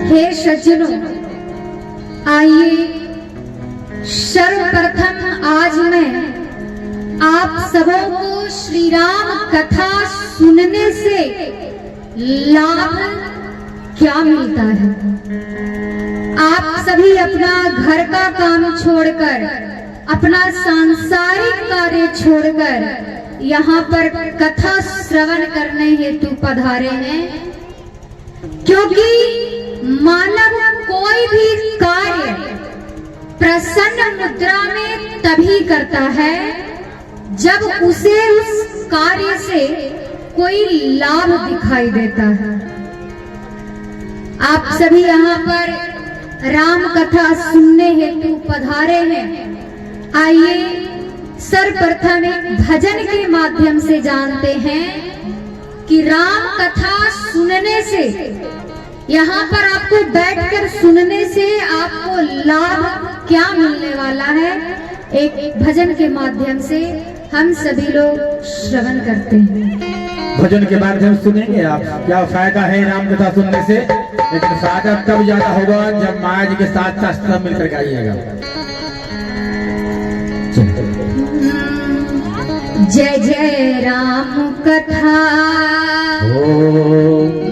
हे सज्जनों, आइए सर्वप्रथम आज मैं आप सबों को श्री राम कथा सुनने से लाभ क्या मिलता है। आप सभी अपना घर का काम छोड़कर, अपना सांसारिक कार्य छोड़कर यहाँ पर कथा श्रवण करने हेतु पधारे हैं, क्योंकि मानव कोई भी कार्य प्रसन्न मुद्रा में तभी करता है जब उसे उस कार्य से कोई लाभ दिखाई देता है। आप सभी यहाँ पर राम कथा सुनने हेतु पधारे हैं। आइए सर्वप्रथम एक भजन के माध्यम से जानते हैं कि राम कथा सुनने से, यहाँ पर आपको बैठकर सुनने से आपको लाभ क्या मिलने वाला है। एक भजन के माध्यम से हम सभी लोग श्रवण करते हैं। भजन के माध्यम से सुनेंगे आप क्या फायदा है राम कथा सुनने से, लेकिन फायदा तब ज्यादा होगा जब माया जी के साथ शास्त्र मिलकर गाइएगा। जय जय राम कथा,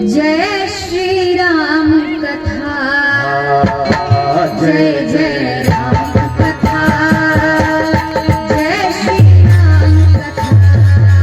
जय श्री राम कथा, जय जय राम कथा, जय श्री राम कथा, जय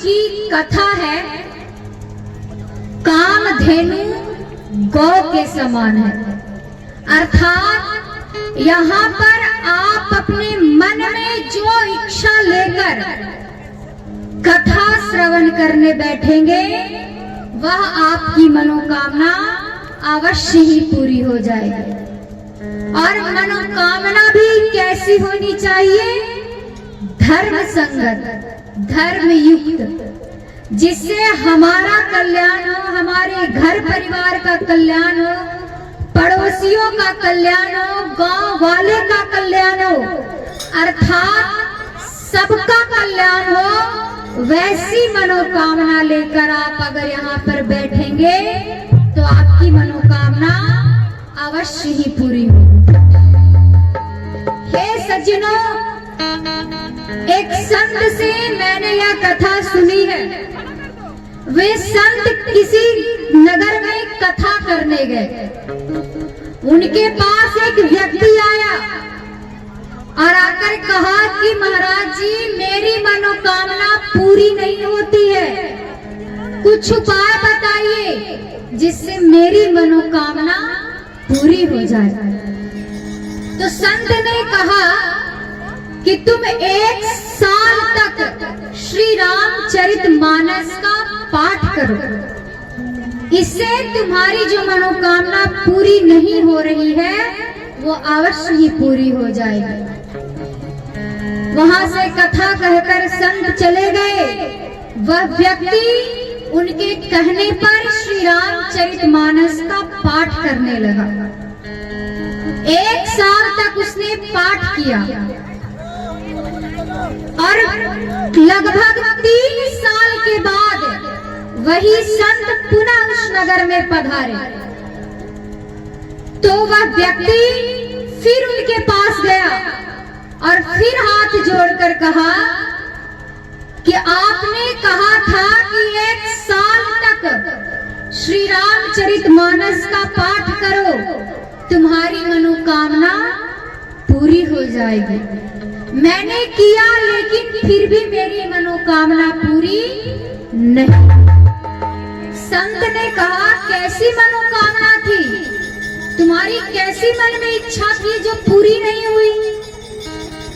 जय कथा है, कामधेनु गौ के समान है। अर्थात यहाँ पर आप अपने मन में जो इच्छा लेकर कथा श्रवण करने बैठेंगे, वह आपकी मनोकामना अवश्य ही पूरी हो जाएगी। और मनोकामना भी कैसी होनी चाहिए? धर्म संगत, धर्म युक्त, जिससे हमारा कल्याण हो, हमारे घर परिवार का कल्याण हो, पड़ोसियों का कल्याण हो, गांव वाले का कल्याण हो, अर्थात सबका कल्याण हो। वैसी मनोकामना लेकर आप अगर यहाँ पर बैठेंगे तो आपकी मनोकामना अवश्य ही पूरी हो। हे सज्जनों, एक संत से मैंने यह कथा सुनी है। वे संत किसी नगर में कथा करने गए। उनके पास एक व्यक्ति आया और आकर कहा कि महाराज जी, मेरी मनोकामना पूरी नहीं होती है, कुछ उपाय बताइए जिससे मेरी मनोकामना पूरी हो जाए। तो संत ने कहा कि तुम 1 साल तक श्री रामचरितमानस का पाठ करो, इससे तुम्हारी जो मनोकामना पूरी नहीं हो रही है वो अवश्य ही पूरी हो जाएगी। वहां से कथा कहकर संत चले गए। वह व्यक्ति उनके कहने पर श्री रामचरितमानस का पाठ करने लगा। 1 साल तक उसने पाठ किया और लगभग 3 साल के बाद वही संत पुनः उस नगर में पधारे। तो वह व्यक्ति फिर उनके पास गया और फिर हाथ जोड़कर कहा कि आपने कहा था कि 1 साल तक श्री रामचरितमानस का पाठ करो, तुम्हारी मनोकामना पूरी हो जाएगी। मैंने किया, लेकिन फिर भी मेरी मनोकामना पूरी नहीं। संत ने कहा, कैसी मनोकामना थी तुम्हारी, कैसी मन में इच्छा थी जो पूरी नहीं हुई?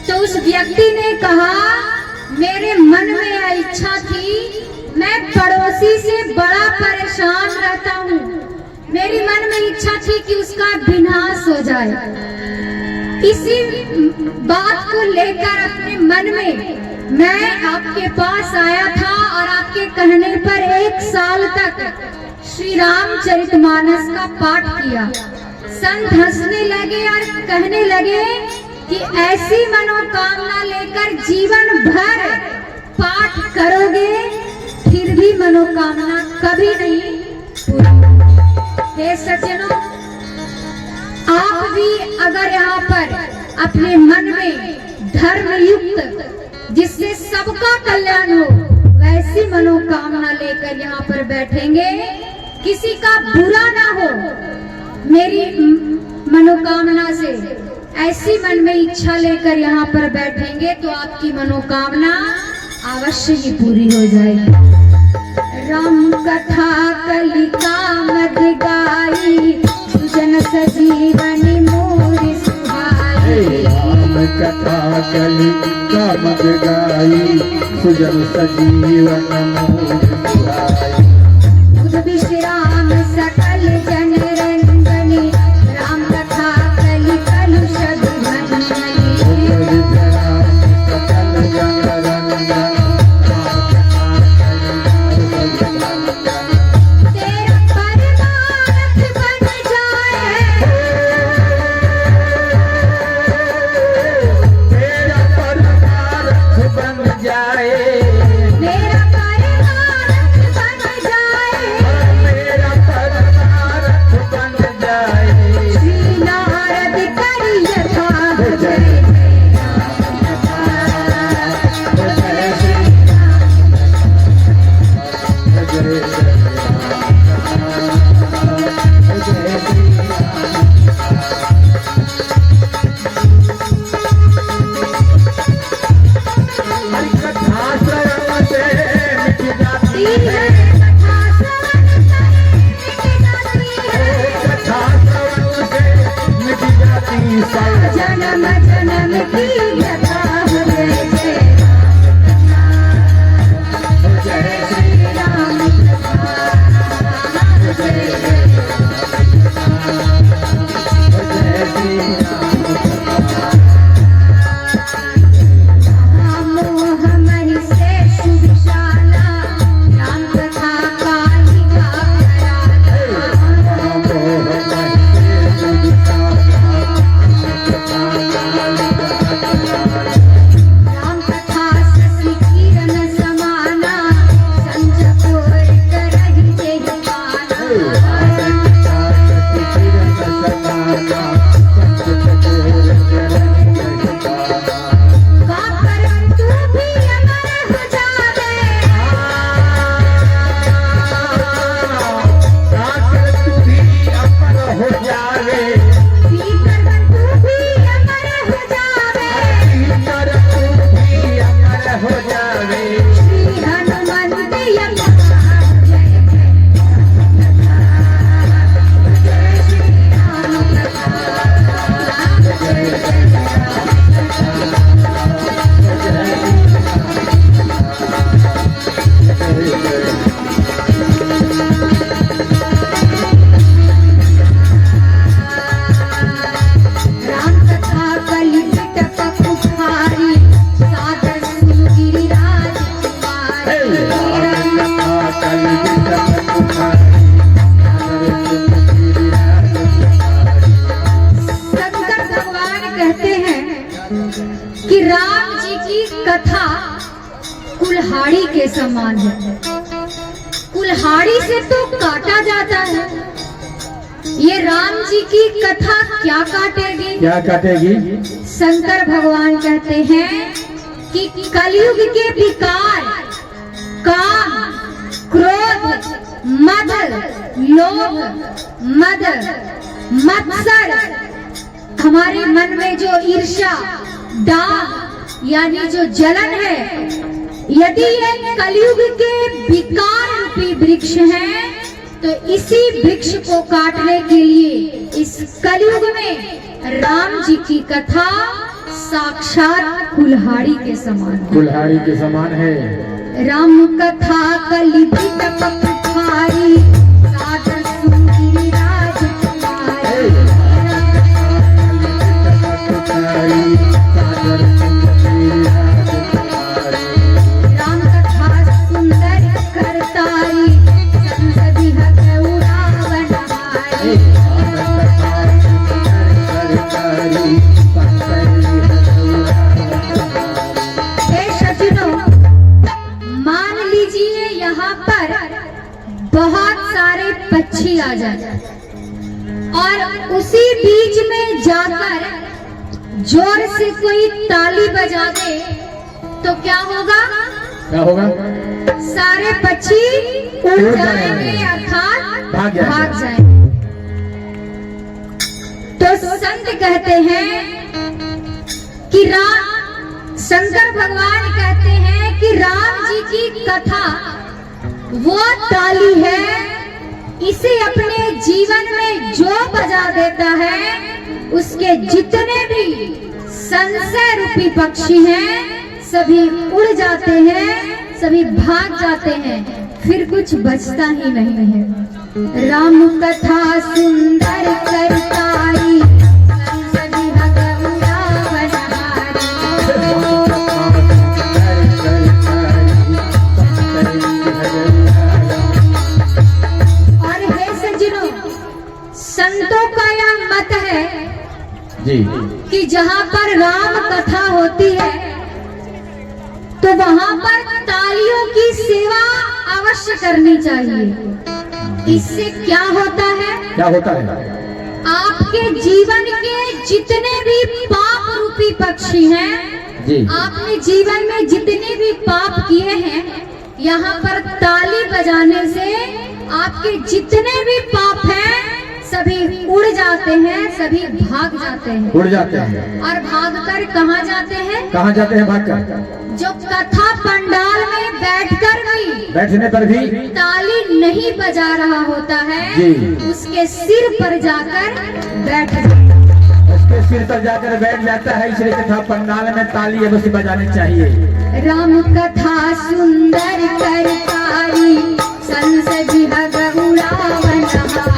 तो उस व्यक्ति ने कहा, मेरे मन में यह इच्छा थी, मैं पड़ोसी से बड़ा परेशान रहता हूँ, मेरी मन में इच्छा थी कि उसका विनाश हो जाए। इसी बात को लेकर अपने मन में मैं आपके पास आया था और आपके कहने पर 1 साल तक श्री रामचरितमानस का पाठ किया। संत हंसने लगे और कहने लगे कि ऐसी मनोकामना लेकर जीवन भर पाठ करोगे फिर भी मनोकामना कभी नहीं पूरी। हे सज्जनों, आप भी अगर यहाँ पर अपने मन में धर्म युक्त जिससे सबका कल्याण हो वैसी मनोकामना लेकर यहाँ पर बैठेंगे, किसी का बुरा ना हो मेरी मनोकामना से, ऐसी मन में इच्छा लेकर यहाँ पर बैठेंगे तो आपकी मनोकामना अवश्य ही पूरी हो जाएगी। राम कथा कलिका मद गाई, सुजन सजीवनी मोर सुहाई। राम कथा कलिका मद गाई, सुजन सजीवन मोर सुहाई। बुध विश्राम सकल जन रंजनी, राम कथा कलि कलुष भंजनी। सकल जन रंजन, तेरा परमार्थ बन जाए, तेरा परमार्थ बन जाए, मेरा परमार्थ राम जी की कथा कुल्हाड़ी के समान है। कुल्हाड़ी से तो काटा जाता है, ये राम जी की कथा क्या काटेगी? क्या काटेगी? शंकर भगवान कहते हैं कि कलयुग के विकार, काम, क्रोध, मद, लोभ, मद, मत्सर, हमारे मन में जो ईर्ष्या, दाह यानी जो जलन है, यदि ये कलयुग के विकार रूपी वृक्ष है, तो इसी वृक्ष को काटने के लिए इस कलयुग में राम जी की कथा साक्षात कुल्हाड़ी के समान है। कुल्हाड़ी के समान है। राम कथा कलिपि पकुठारी, सादर सुंदरी राजकुमारी। राम कथा सुंदर करतारी, संसदि हगौरा बनहारी। हे सज्जनों, मान लीजिए यहाँ पर बहुत सारे पक्षी आ जाए और उसी बीच में जाकर जोर से कोई ताली बजा दे, तो क्या होगा? क्या होगा? सारे पक्षी उड़ जाएंगे अर्थात भाग जाएंगे। तो संत कहते हैं कि शंकर भगवान कहते हैं कि राम जी की कथा वो ताली है, इसे अपने जीवन में जो बजा देता है, उसके जितने भी संशय रूपी पक्षी हैं सभी उड़ जाते हैं, सभी भाग जाते हैं, फिर कुछ बचता ही नहीं है। राम कथा सुंदर करतारी, संसदि हगौरा बनहारी। और हे सज्जनों, संतों का यह मत है जी कि जहाँ पर राम कथा होती है तो वहाँ पर तालियों की सेवा अवश्य करनी चाहिए। इससे क्या होता है? क्या होता है? आपके जीवन के जितने भी पाप रूपी पक्षी हैं, जी आपने जीवन में जितने भी पाप किए हैं, यहाँ पर ताली बजाने से आपके जितने भी पाप हैं सभी उड़ जाते हैं, सभी भाग जाते हैं। उड़ जाते हैं। और भागकर कहाँ जाते हैं? कहाँ जाते हैं भागकर? जो कथा पंडाल में बैठने पर भी ताली नहीं बजा रहा होता है, जी। उसके सिर पर जाकर बैठ उसके सिर पर जाकर बैठ जाता है। इसलिए कथा पंडाल में ताली अवश्य बजानी चाहिए। राम कथा सुंदर करतारी, संसदि हगौरा बनहारी।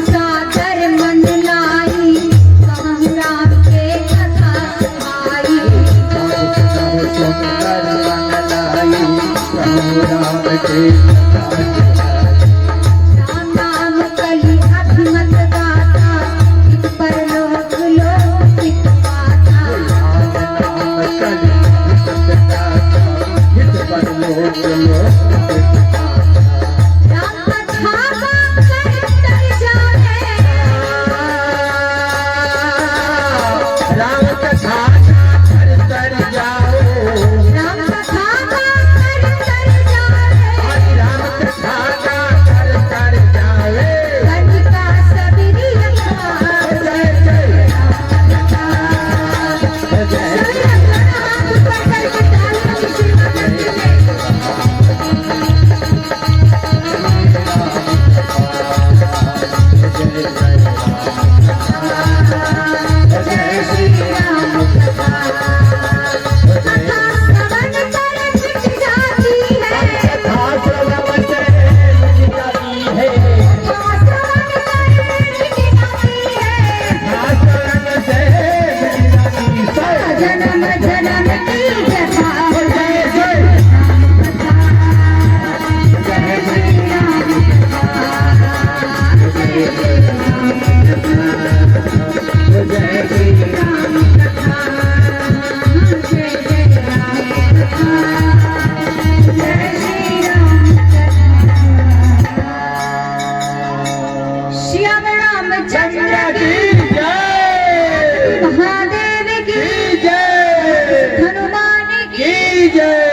सागर मन लाई, कहूँ राम के कथा सुनाई। राम नाम कली अभिमत गाथा, इत परलोक लौकिक पाथा। राम कथा जय